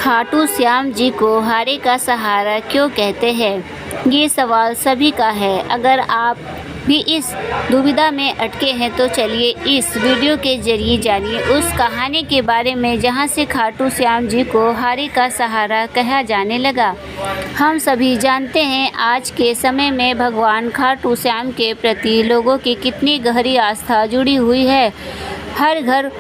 खाटू श्याम जी को हारे का सहारा क्यों कहते हैं? ये सवाल सभी का है। अगर आप भी इस दुविधा में अटके हैं तो चलिए इस वीडियो के जरिए जानिए उस कहानी के बारे में जहां से खाटू श्याम जी को हारे का सहारा कहा जाने लगा। हम सभी जानते हैं आज के समय में भगवान खाटू श्याम के प्रति लोगों की कितनी गहरी आस्था जुड़ी हुई है। हर घर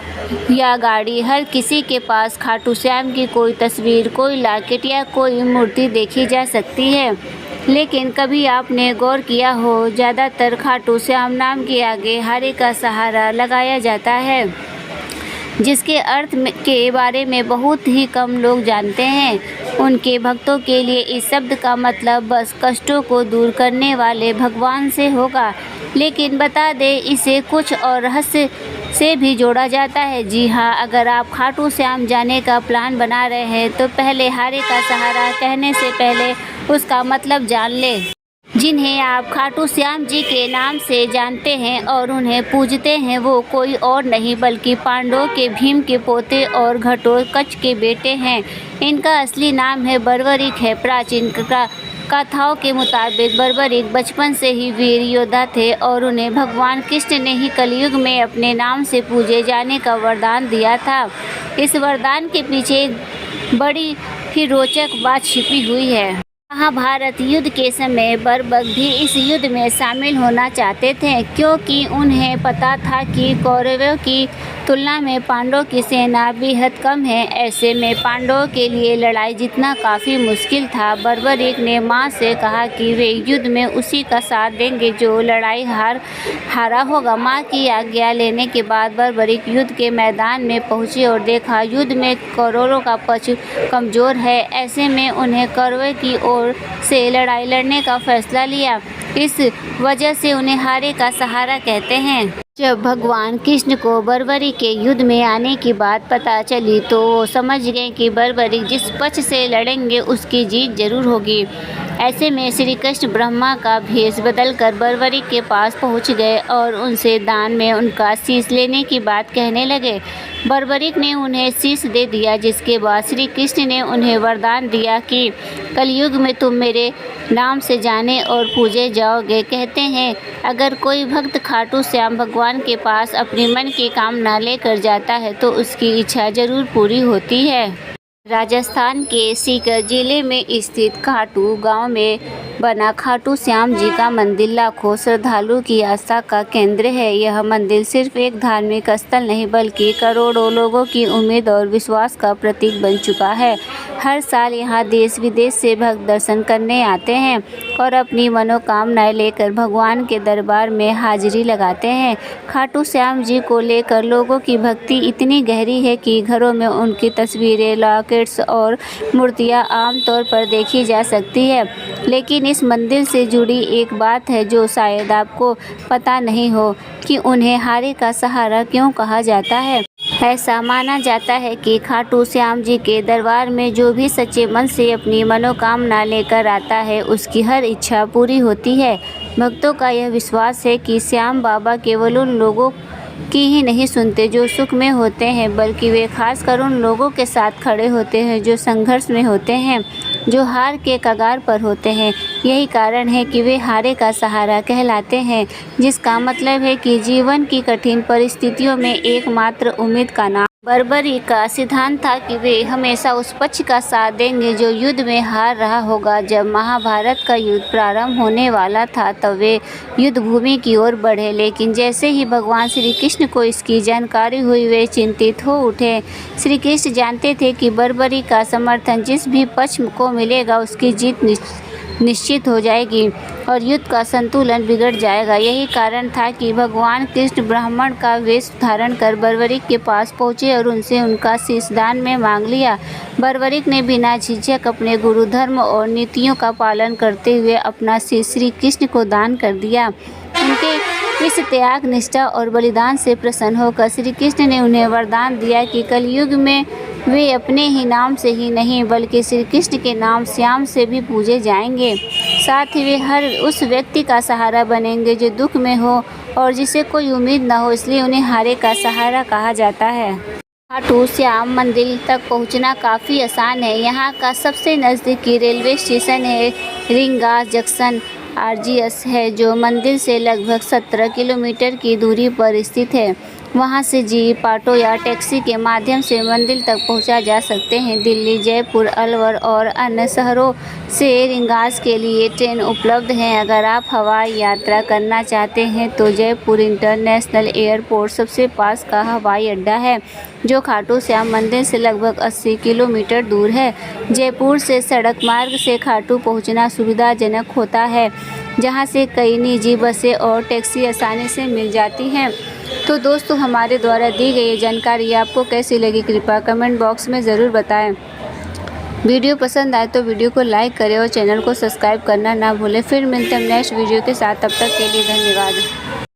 या गाड़ी, हर किसी के पास खाटू श्याम की कोई तस्वीर, कोई लॉकेट या कोई मूर्ति देखी जा सकती है। लेकिन कभी आपने गौर किया हो, ज़्यादातर खाटू श्याम नाम के आगे हारे का सहारा लगाया जाता है, जिसके अर्थ के बारे में बहुत ही कम लोग जानते हैं। उनके भक्तों के लिए इस शब्द का मतलब बस कष्टों को दूर करने वाले भगवान से होगा। लेकिन बता दें, इसे कुछ और रहस्य से भी जोड़ा जाता है। जी हाँ, अगर आप खाटू श्याम जाने का प्लान बना रहे हैं तो पहले हारे का सहारा कहने से पहले उसका मतलब जान लें। जिन्हें आप खाटू श्याम जी के नाम से जानते हैं और उन्हें पूजते हैं, वो कोई और नहीं बल्कि पांडवों के भीम के पोते और घटोत्कच के बेटे हैं। इनका असली नाम है बर्बरीक है। प्राचीन कथाओं के मुताबिक बर्बरीक बचपन से ही वीर योद्धा थे और उन्हें भगवान कृष्ण ने ही कलयुग में अपने नाम से पूजे जाने का वरदान दिया था। इस वरदान के पीछे एक बड़ी ही रोचक बात छिपी हुई है। महाभारत युद्ध के समय बर्बक भी इस युद्ध में शामिल होना चाहते थे, क्योंकि उन्हें पता था कि कौरवों की तुलना में पांडवों की सेना बेहद कम है। ऐसे में पांडवों के लिए लड़ाई जीतना काफ़ी मुश्किल था। बर्बरीक ने मां से कहा कि वे युद्ध में उसी का साथ देंगे जो लड़ाई हारा होगा। मां की आज्ञा लेने के बाद बर्बरीक युद्ध के मैदान में पहुंचे और देखा युद्ध में कौरवों का पक्ष कमज़ोर है। ऐसे में उन्हें कौरवों की ओर से लड़ाई लड़ने का फैसला लिया। इस वजह से उन्हें हारे का सहारा कहते हैं। जब भगवान कृष्ण को बर्बरीक के युद्ध में आने की बात पता चली तो वो समझ गए कि बर्बरीक जिस पक्ष से लड़ेंगे उसकी जीत जरूर होगी। ऐसे में श्री कृष्ण ब्रह्मा का भेष बदलकर बर्बरीक के पास पहुंच गए और उनसे दान में उनका शीश लेने की बात कहने लगे। बर्बरीक ने उन्हें शीश दे दिया, जिसके बाद श्री कृष्ण ने उन्हें वरदान दिया कि कलयुग में तुम मेरे नाम से जाने और पूजे जाओगे। कहते हैं, अगर कोई भक्त खाटू श्याम भगवान के पास अपनी मन की कामना लेकर जाता है तो उसकी इच्छा जरूर पूरी होती है। राजस्थान के सीकर जिले में स्थित खाटू गांव में बना खाटू श्याम जी का मंदिर लाखों श्रद्धालुओं की आस्था का केंद्र है। यह मंदिर सिर्फ एक धार्मिक स्थल नहीं बल्कि करोड़ों लोगों की उम्मीद और विश्वास का प्रतीक बन चुका है। हर साल यहाँ देश विदेश से भक्त दर्शन करने आते हैं और अपनी मनोकामनाएं लेकर भगवान के दरबार में हाजिरी लगाते हैं। खाटू श्याम जी को लेकर लोगों की भक्ति इतनी गहरी है कि घरों में उनकी तस्वीरें, लॉकेट्स और मूर्तियां आमतौर पर देखी जा सकती है। लेकिन इस मंदिर से जुड़ी एक बात है जो शायद आपको पता नहीं हो कि उन्हें हारे का सहारा क्यों कहा जाता है। ऐसा माना जाता है कि खाटू श्याम जी के दरबार में जो भी सच्चे मन से अपनी मनोकामना लेकर आता है उसकी हर इच्छा पूरी होती है। भक्तों का यह विश्वास है कि श्याम बाबा केवल उन लोगों की ही नहीं सुनते जो सुख में होते हैं, बल्कि वे खासकर उन लोगों के साथ खड़े होते हैं जो संघर्ष में होते हैं, जो हार के कगार पर होते हैं। यही कारण है कि वे हारे का सहारा कहलाते हैं, जिसका मतलब है कि जीवन की कठिन परिस्थितियों में एकमात्र उम्मीद का नाम। बर्बरीक का सिद्धांत था कि वे हमेशा उस पक्ष का साथ देंगे जो युद्ध में हार रहा होगा। जब महाभारत का युद्ध प्रारंभ होने वाला था तब वे युद्ध भूमि की ओर बढ़े, लेकिन जैसे ही भगवान श्री कृष्ण को इसकी जानकारी हुई वे चिंतित हो उठे। श्री कृष्ण जानते थे कि बर्बरीक का समर्थन जिस भी पक्ष को मिलेगा उसकी जीत निश्चित हो जाएगी और युद्ध का संतुलन बिगड़ जाएगा। यही कारण था कि भगवान कृष्ण ब्राह्मण का वेश धारण कर बर्बरीक के पास पहुंचे और उनसे उनका शीश दान में मांग लिया। बर्बरीक ने बिना झिझक अपने गुरु धर्म और नीतियों का पालन करते हुए अपना शीश श्री कृष्ण को दान कर दिया। उनके इस त्याग, निष्ठा और बलिदान से प्रसन्न होकर श्री कृष्ण ने उन्हें वरदान दिया कि कलयुग में वे अपने ही नाम से ही नहीं बल्कि श्री कृष्ण के नाम श्याम से भी पूजे जाएंगे। साथ ही वे हर उस व्यक्ति का सहारा बनेंगे जो दुख में हो और जिसे कोई उम्मीद न हो, इसलिए उन्हें हारे का सहारा कहा जाता है। खाटू श्याम मंदिर तक पहुंचना काफ़ी आसान है। यहाँ का सबसे नज़दीकी रेलवे स्टेशन है रिंगास जंक्शन आरजीएस है, जो मंदिर से लगभग 17 किलोमीटर की दूरी पर स्थित है। वहाँ से जीप, ऑटो या टैक्सी के माध्यम से मंदिर तक पहुँचा जा सकते हैं। दिल्ली, जयपुर, अलवर और अन्य शहरों से रिंगास के लिए ट्रेन उपलब्ध हैं। अगर आप हवाई यात्रा करना चाहते हैं तो जयपुर इंटरनेशनल एयरपोर्ट सबसे पास का हवाई अड्डा है, जो खाटू श्याम मंदिर से लगभग 80 किलोमीटर दूर है। जयपुर से सड़क मार्ग से खाटू पहुंचना सुविधाजनक होता है, जहां से कई निजी बसें और टैक्सी आसानी से मिल जाती हैं। तो दोस्तों, हमारे द्वारा दी गई जानकारी आपको कैसी लगी, कृपया कमेंट बॉक्स में ज़रूर बताएं। वीडियो पसंद आए तो वीडियो को लाइक करें और चैनल को सब्सक्राइब करना ना भूलें। फिर मिलते हैं नेक्स्ट वीडियो के साथ, तब तक के लिए धन्यवाद।